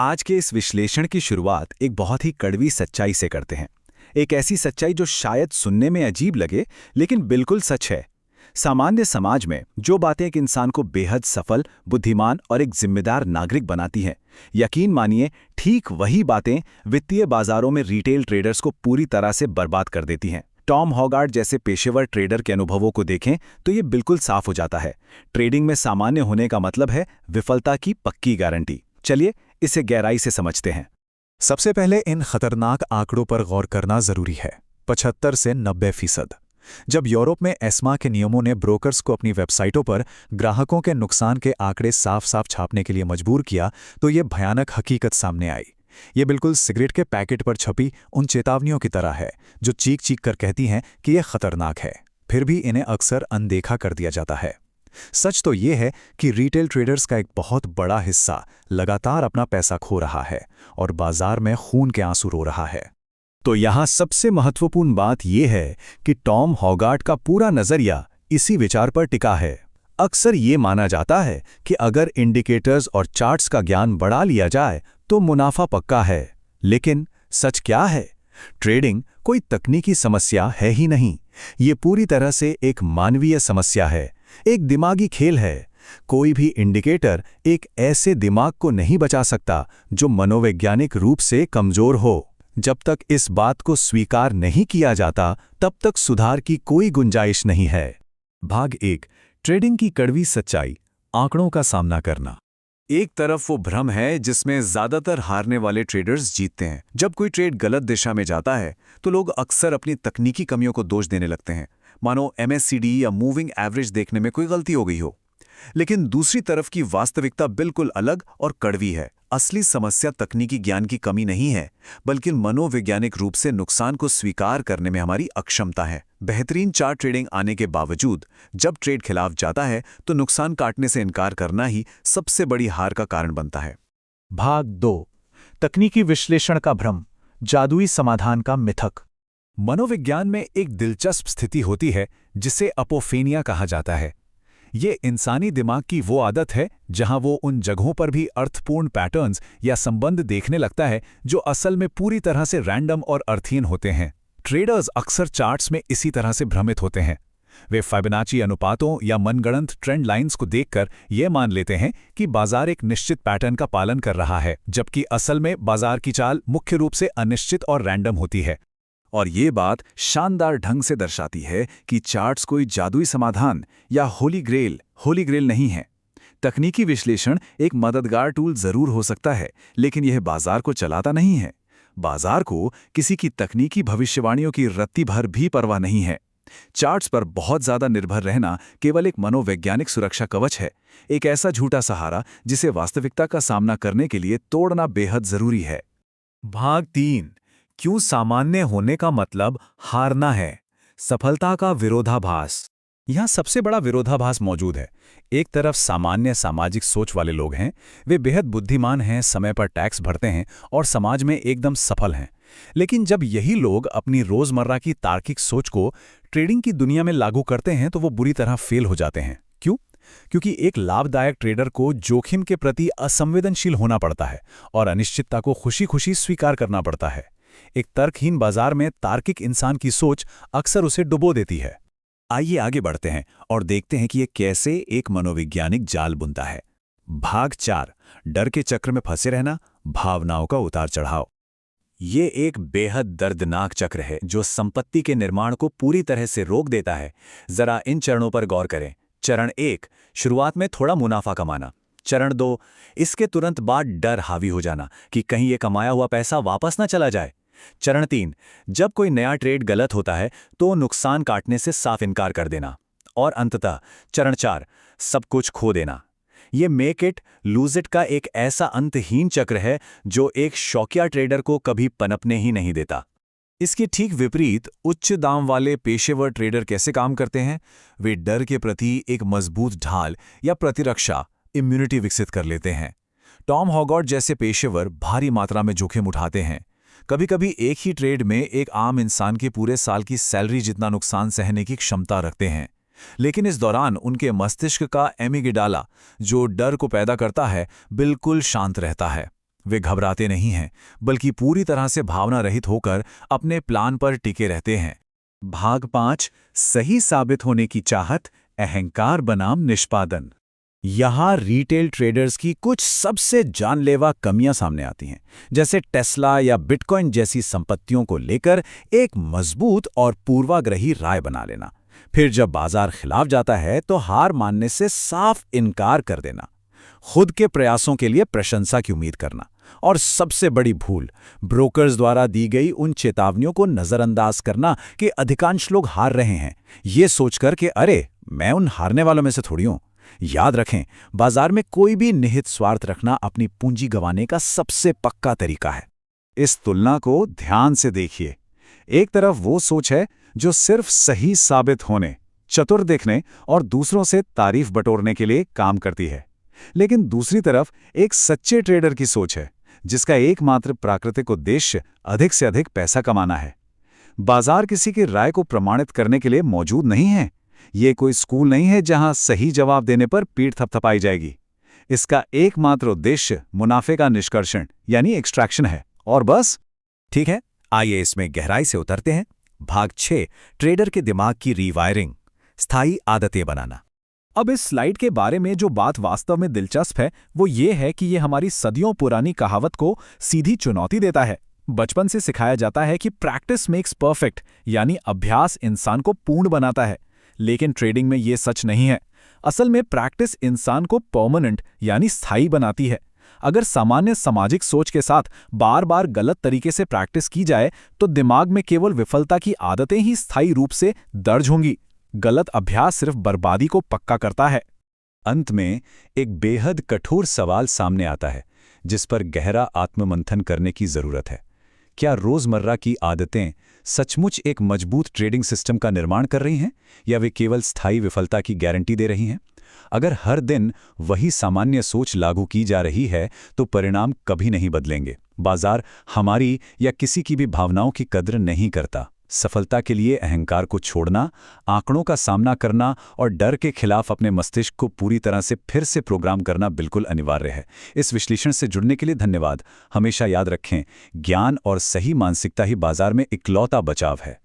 आज के इस विश्लेषण की शुरुआत एक बहुत ही कड़वी सच्चाई से करते हैं। एक ऐसी सच्चाई जो शायद सुनने में अजीब लगे, लेकिन बिल्कुल सच है। सामान्य समाज में जो बातें एक इंसान को बेहद सफल, बुद्धिमान और एक जिम्मेदार नागरिक बनाती हैं, यकीन मानिए ठीक वही बातें वित्तीय बाजारों में रिटेल ट्रेडर्स को पूरी तरह से बर्बाद कर देती हैं। टॉम हॉगार्ट जैसे पेशेवर ट्रेडर के अनुभवों को देखें तो ये बिल्कुल साफ हो जाता है। ट्रेडिंग में सामान्य होने का मतलब है विफलता की पक्की गारंटी। चलिए इसे गहराई से समझते हैं। सबसे पहले इन खतरनाक आंकड़ों पर गौर करना जरूरी है। 75 से 90%। जब यूरोप में एस्मा के नियमों ने ब्रोकर्स को अपनी वेबसाइटों पर ग्राहकों के नुकसान के आंकड़े साफ साफ छापने के लिए मजबूर किया, तो ये भयानक हकीकत सामने आई। ये बिल्कुल सिगरेट के पैकेट पर छपी उन चेतावनियों की तरह है जो चीख चीख कर कहती हैं कि यह खतरनाक है, फिर भी इन्हें अक्सर अनदेखा कर दिया जाता है। सच तो ये है कि रिटेल ट्रेडर्स का एक बहुत बड़ा हिस्सा लगातार अपना पैसा खो रहा है और बाजार में खून के आंसू रो रहा है। तो यहाँ सबसे महत्वपूर्ण बात यह है कि टॉम हॉगार्ट का पूरा नजरिया इसी विचार पर टिका है। अक्सर ये माना जाता है कि अगर इंडिकेटर्स और चार्ट्स का ज्ञान बढ़ा लिया जाए तो मुनाफा पक्का है। लेकिन सच क्या है? ट्रेडिंग कोई तकनीकी समस्या है ही नहीं, ये पूरी तरह से एक मानवीय समस्या है, एक दिमागी खेल है। कोई भी इंडिकेटर एक ऐसे दिमाग को नहीं बचा सकता जो मनोवैज्ञानिक रूप से कमजोर हो। जब तक इस बात को स्वीकार नहीं किया जाता, तब तक सुधार की कोई गुंजाइश नहीं है। भाग 1। ट्रेडिंग की कड़वी सच्चाई, आंकड़ों का सामना करना। एक तरफ वो भ्रम है जिसमें ज्यादातर हारने वाले ट्रेडर्स जीतते हैं। जब कोई ट्रेड गलत दिशा में जाता है तो लोग अक्सर अपनी तकनीकी कमियों को दोष देने लगते हैं, मानो MACD या मूविंग एवरेज देखने में कोई गलती हो गई हो। लेकिन दूसरी तरफ की वास्तविकता बिल्कुल अलग और कड़वी है। असली समस्या तकनीकी ज्ञान की कमी नहीं है, बल्कि मनोवैज्ञानिक रूप से नुकसान को स्वीकार करने में हमारी अक्षमता है। बेहतरीन चार्ट ट्रेडिंग आने के बावजूद जब ट्रेड खिलाफ जाता है तो नुकसान काटने से इनकार करना ही सबसे बड़ी हार का कारण बनता है। भाग 2। तकनीकी विश्लेषण का भ्रम, जादुई समाधान का मिथक। मनोविज्ञान में एक दिलचस्प स्थिति होती है जिसे अपोफेनिया कहा जाता है। ये इंसानी दिमाग की वो आदत है जहां वो उन जगहों पर भी अर्थपूर्ण पैटर्न्स या संबंध देखने लगता है जो असल में पूरी तरह से रैंडम और अर्थहीन होते हैं। ट्रेडर्स अक्सर चार्ट्स में इसी तरह से भ्रमित होते हैं। वे फिबोनाची अनुपातों या मनगढ़ंत ट्रेंड लाइंस को देखकर ये मान लेते हैं कि बाजार एक निश्चित पैटर्न का पालन कर रहा है, जबकि असल में बाजार की चाल मुख्य रूप से अनिश्चित और रैंडम होती है। और ये बात शानदार ढंग से दर्शाती है कि चार्ट्स कोई जादुई समाधान या होली ग्रेल नहीं है। तकनीकी विश्लेषण एक मददगार टूल जरूर हो सकता है, लेकिन यह बाजार को चलाता नहीं है। बाजार को किसी की तकनीकी भविष्यवाणियों की रत्ती भर भी परवाह नहीं है। चार्ट्स पर बहुत ज्यादा निर्भर रहना केवल एक मनोवैज्ञानिक सुरक्षा कवच है, एक ऐसा झूठा सहारा जिसे वास्तविकता का सामना करने के लिए तोड़ना बेहद जरूरी है। भाग 3। क्यों सामान्य होने का मतलब हारना है, सफलता का विरोधाभास। यहाँ सबसे बड़ा विरोधाभास मौजूद है। एक तरफ सामान्य सामाजिक सोच वाले लोग हैं, वे बेहद बुद्धिमान हैं, समय पर टैक्स भरते हैं और समाज में एकदम सफल हैं। लेकिन जब यही लोग अपनी रोजमर्रा की तार्किक सोच को ट्रेडिंग की दुनिया में लागू करते हैं तो वो बुरी तरह फेल हो जाते हैं। क्यों? क्योंकि एक लाभदायक ट्रेडर को जोखिम के प्रति असंवेदनशील होना पड़ता है और अनिश्चितता को खुशी खुशी स्वीकार करना पड़ता है। एक तर्कहीन बाजार में तार्किक इंसान की सोच अक्सर उसे डुबो देती है। आइए आगे बढ़ते हैं और देखते हैं कि यह कैसे एक मनोवैज्ञानिक जाल बुनता है। भाग 4। डर के चक्र में फंसे रहना, भावनाओं का उतार चढ़ाव। ये एक बेहद दर्दनाक चक्र है जो संपत्ति के निर्माण को पूरी तरह से रोक देता है। जरा इन चरणों पर गौर करें। चरण 1, शुरुआत में थोड़ा मुनाफा कमाना। चरण 2, इसके तुरंत बाद डर हावी हो जाना कि कहीं ये कमाया हुआ पैसा वापस ना चला जाए। चरण 3, जब कोई नया ट्रेड गलत होता है तो नुकसान काटने से साफ इनकार कर देना। और अंततः चरण 4, सब कुछ खो देना। ये मेक इट लूज इट का एक ऐसा अंतहीन चक्र है जो एक शौकिया ट्रेडर को कभी पनपने ही नहीं देता। इसके ठीक विपरीत उच्च दाम वाले पेशेवर ट्रेडर कैसे काम करते हैं? वे डर के प्रति एक मजबूत ढाल या प्रतिरक्षा इम्यूनिटी विकसित कर लेते हैं। टॉम हॉगार्ट जैसे पेशेवर भारी मात्रा में जोखिम उठाते हैं। कभी कभी एक ही ट्रेड में एक आम इंसान के पूरे साल की सैलरी जितना नुकसान सहने की क्षमता रखते हैं। लेकिन इस दौरान उनके मस्तिष्क का एमिगडाला, जो डर को पैदा करता है, बिल्कुल शांत रहता है। वे घबराते नहीं हैं, बल्कि पूरी तरह से भावना रहित होकर अपने प्लान पर टिके रहते हैं। भाग 5 सही साबित होने की चाहत, अहंकार बनाम निष्पादन। यहाँ रिटेल ट्रेडर्स की कुछ सबसे जानलेवा कमियां सामने आती हैं, जैसे टेस्ला या बिटकॉइन जैसी संपत्तियों को लेकर एक मजबूत और पूर्वाग्रही राय बना लेना, फिर जब बाजार खिलाफ जाता है तो हार मानने से साफ इनकार कर देना, खुद के प्रयासों के लिए प्रशंसा की उम्मीद करना, और सबसे बड़ी भूल, ब्रोकर्स द्वारा दी गई उन चेतावनियों को नजरअंदाज करना कि अधिकांश लोग हार रहे हैं, ये सोचकर कि अरे मैं उन हारने वालों में से थोड़ी हूं। याद रखें, बाजार में कोई भी निहित स्वार्थ रखना अपनी पूंजी गंवाने का सबसे पक्का तरीका है। इस तुलना को ध्यान से देखिए। एक तरफ वो सोच है जो सिर्फ सही साबित होने, चतुर दिखने और दूसरों से तारीफ बटोरने के लिए काम करती है। लेकिन दूसरी तरफ एक सच्चे ट्रेडर की सोच है जिसका एकमात्र प्राकृतिक उद्देश्य अधिक से अधिक पैसा कमाना है। बाजार किसी की राय को प्रमाणित करने के लिए मौजूद नहीं है। ये कोई स्कूल नहीं है जहां सही जवाब देने पर पीठ थपथपाई जाएगी। इसका एकमात्र उद्देश्य मुनाफे का निष्कर्षण यानी एक्सट्रैक्शन है, और बस। ठीक है, आइए इसमें गहराई से उतरते हैं। भाग 6 ट्रेडर के दिमाग की रीवायरिंग, स्थायी आदतें बनाना। अब इस स्लाइड के बारे में जो बात वास्तव में दिलचस्प है वो ये है कि ये हमारी सदियों पुरानी कहावत को सीधी चुनौती देता है। बचपन से सिखाया जाता है कि प्रैक्टिस मेक्स परफेक्ट, यानी अभ्यास इंसान को पूर्ण बनाता है। लेकिन ट्रेडिंग में ये सच नहीं है। असल में प्रैक्टिस इंसान को परमानेंट यानी स्थायी बनाती है। अगर सामान्य सामाजिक सोच के साथ बार बार गलत तरीके से प्रैक्टिस की जाए तो दिमाग में केवल विफलता की आदतें ही स्थायी रूप से दर्ज होंगी। गलत अभ्यास सिर्फ बर्बादी को पक्का करता है। अंत में एक बेहद कठोर सवाल सामने आता है जिस पर गहरा आत्ममंथन करने की जरूरत है। क्या रोजमर्रा की आदतें सचमुच एक मजबूत ट्रेडिंग सिस्टम का निर्माण कर रही हैं, या वे केवल स्थायी विफलता की गारंटी दे रही हैं? अगर हर दिन वही सामान्य सोच लागू की जा रही है तो परिणाम कभी नहीं बदलेंगे। बाजार हमारी या किसी की भी भावनाओं की कद्र नहीं करता। सफलता के लिए अहंकार को छोड़ना, आंकड़ों का सामना करना और डर के खिलाफ अपने मस्तिष्क को पूरी तरह से फिर से प्रोग्राम करना बिल्कुल अनिवार्य है। इस विश्लेषण से जुड़ने के लिए धन्यवाद। हमेशा याद रखें, ज्ञान और सही मानसिकता ही बाजार में इकलौता बचाव है।